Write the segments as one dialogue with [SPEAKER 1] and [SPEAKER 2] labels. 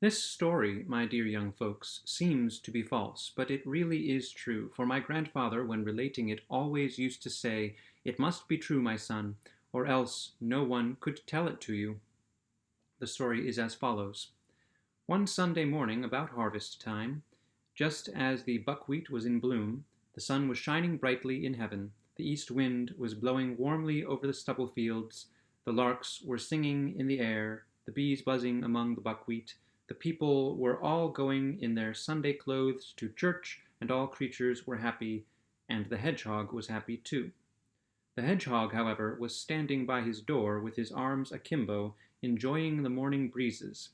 [SPEAKER 1] This story, my dear young folks, seems to be false, but it really is true, for my grandfather, when relating it, always used to say, "It must be true, my son, or else no one could tell it to you." The story is as follows. One Sunday morning, about harvest time, just as the buckwheat was in bloom, the sun was shining brightly in heaven, the east wind was blowing warmly over the stubble fields, the larks were singing in the air, the bees buzzing among the buckwheat, the people were all going in their Sunday clothes to church, and all creatures were happy, and the hedgehog was happy too. The hedgehog, however, was standing by his door with his arms akimbo, enjoying the morning breezes,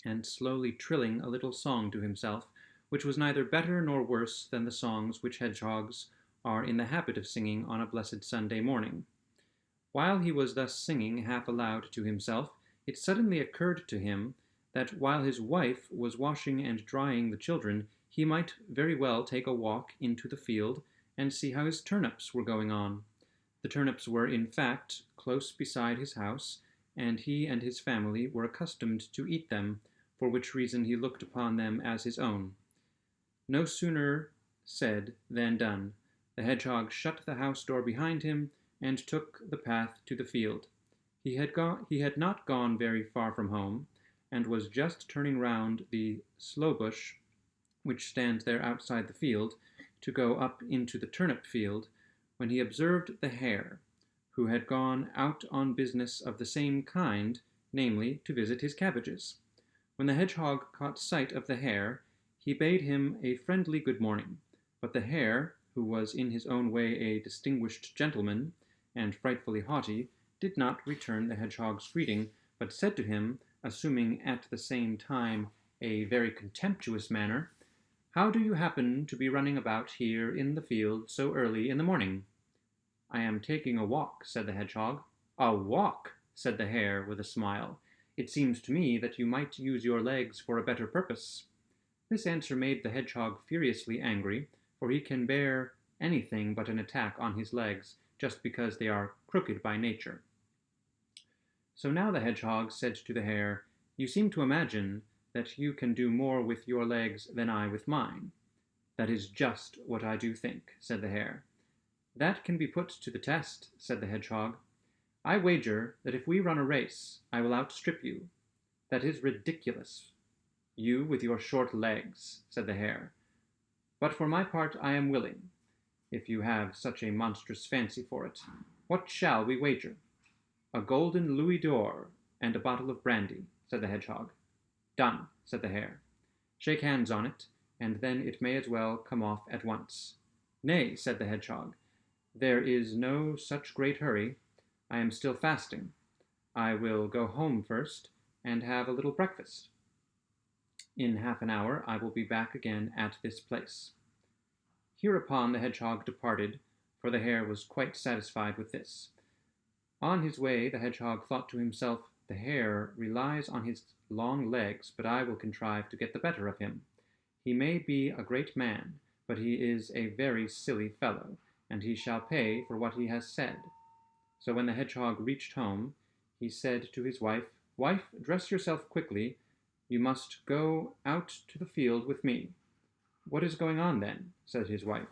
[SPEAKER 1] and slowly trilling a little song to himself, which was neither better nor worse than the songs which hedgehogs are in the habit of singing on a blessed Sunday morning. While he was thus singing half aloud to himself, it suddenly occurred to him that while his wife was washing and drying the children, he might very well take a walk into the field and see how his turnips were going on. The turnips were, in fact, close beside his house, and he and his family were accustomed to eat them, for which reason he looked upon them as his own. No sooner said than done. The hedgehog shut the house door behind him and took the path to the field. He had not gone very far from home, and was just turning round the sloe bush which stands there outside the field, to go up into the turnip field, when he observed the hare, who had gone out on business of the same kind, namely, to visit his cabbages. When the hedgehog caught sight of the hare, he bade him a friendly good morning, but the hare, who was in his own way a distinguished gentleman, and frightfully haughty, did not return the hedgehog's greeting, but said to him, assuming at the same time a very contemptuous manner, "How do you happen to be running about here in the field so early in the morning?" "I am taking a walk," said the hedgehog. "A walk!" said the hare with a smile. "It seems to me that you might use your legs for a better purpose." This answer made the hedgehog furiously angry, for he can bear anything but an attack on his legs, just because they are crooked by nature. So now the hedgehog said to the hare, "You seem to imagine that you can do more with your legs than I with mine." "That is just what I do think," said the hare. "That can be put to the test," said the hedgehog. "I wager that if we run a race, I will outstrip you." "That is ridiculous, you with your short legs," said the hare. "But for my part I am willing, if you have such a monstrous fancy for it. What shall we wager?" "A golden louis d'or and a bottle of brandy," said the hedgehog. "Done," said the hare. "Shake hands on it, and then it may as well come off at once." "Nay," said the hedgehog, "there is no such great hurry. I am still fasting. I will go home first and have a little breakfast. In half an hour I will be back again at this place." Hereupon the hedgehog departed, for the hare was quite satisfied with this. On his way the hedgehog thought to himself, "The hare relies on his long legs, but I will contrive to get the better of him. He may be a great man, but he is a very silly fellow, and he shall pay for what he has said." So when the hedgehog reached home, he said to his wife, "Wife, dress yourself quickly. You must go out to the field with me." "What is going on then?" said his wife.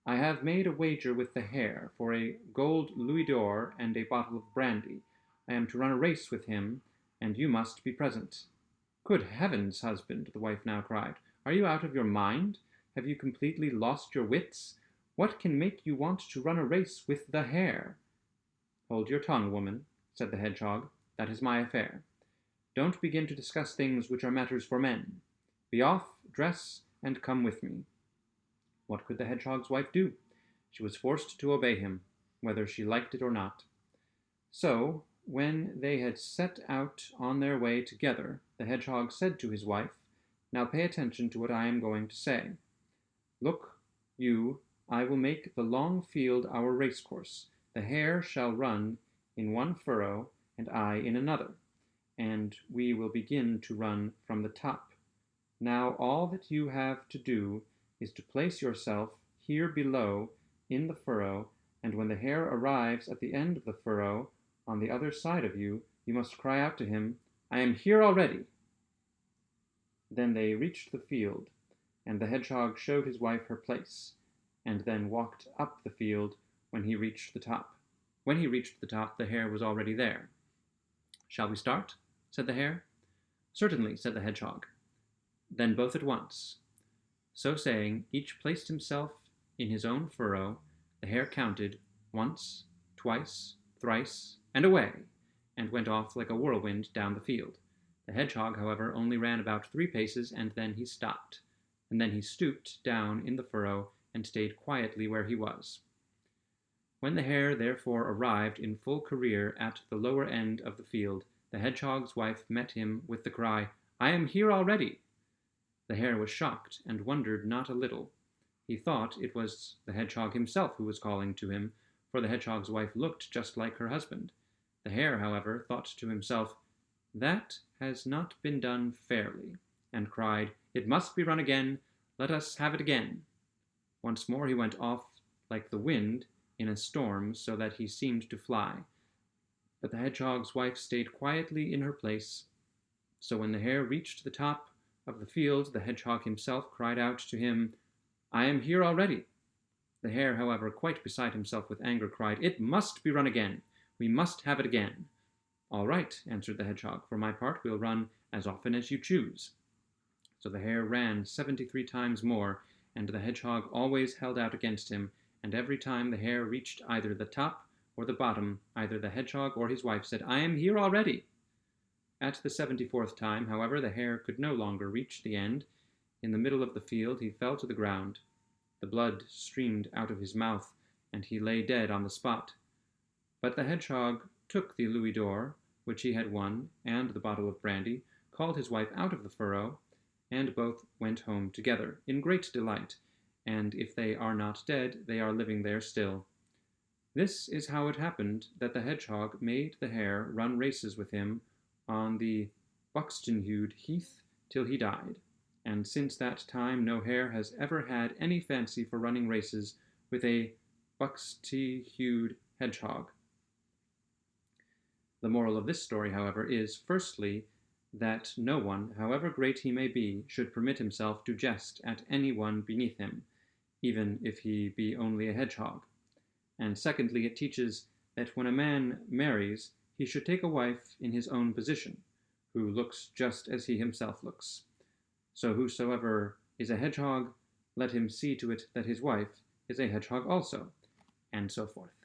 [SPEAKER 1] "I have made a wager with the hare for a gold louis d'or and a bottle of brandy. I am to run a race with him, and you must be present." "Good heavens, husband," the wife now cried, "are you out of your mind? Have you completely lost your wits? What can make you want to run a race with the hare?" "Hold your tongue, woman," said the hedgehog. "That is my affair. Don't begin to discuss things which are matters for men. Be off, dress, and come with me." What could the hedgehog's wife do? She was forced to obey him, whether she liked it or not. So, when they had set out on their way together, the hedgehog said to his wife, "Now pay attention to what I am going to say. Look you, I will make the long field our racecourse. The hare shall run in one furrow, and I in another, and we will begin to run from the top. Now all that you have to do is to place yourself here below in the furrow, and when the hare arrives at the end of the furrow on the other side of you, you must cry out to him, 'I am here already.'" Then they reached the field, and the hedgehog showed his wife her place, and then walked up the field when he reached the top. When he reached the top, the hare was already there. "Shall we start?" said the hare. "Certainly," said the hedgehog. "Then both at once." So saying, each placed himself in his own furrow. The hare counted once, twice, thrice, and away, and went off like a whirlwind down the field. The hedgehog, however, only ran about 3 paces, and then he stopped, and then he stooped down in the furrow and stayed quietly where he was. When the hare therefore arrived in full career at the lower end of the field, the hedgehog's wife met him with the cry, "I am here already." The hare was shocked and wondered not a little. He thought it was the hedgehog himself who was calling to him, for the hedgehog's wife looked just like her husband. The hare, however, thought to himself, "That has not been done fairly," and cried, "It must be run again. Let us have it again." Once more he went off like the wind in a storm, so that he seemed to fly. But the hedgehog's wife stayed quietly in her place. So when the hare reached the top of the field, the hedgehog himself cried out to him, "I am here already." The hare, however, quite beside himself with anger, cried, "It must be run again. We must have it again." "All right," answered the hedgehog. "For my part, we'll run as often as you choose." So the hare ran 73 times more, and the hedgehog always held out against him, and every time the hare reached either the top or the bottom, either the hedgehog or his wife said, "I am here already." At the 74th time, however, the hare could no longer reach the end. In the middle of the field he fell to the ground. The blood streamed out of his mouth, and he lay dead on the spot. But the hedgehog took the louis d'or which he had won, and the bottle of brandy, called his wife out of the furrow, and both went home together, in great delight, and if they are not dead, they are living there still. This is how it happened that the hedgehog made the hare run races with him on the Buxton-hued heath till he died, and since that time no hare has ever had any fancy for running races with a buxty-hued hedgehog. The moral of this story, however, is, firstly, that no one, however great he may be, should permit himself to jest at any one beneath him, even if he be only a hedgehog. And secondly, it teaches that when a man marries, he should take a wife in his own position, who looks just as he himself looks. So whosoever is a hedgehog, let him see to it that his wife is a hedgehog also, and so forth.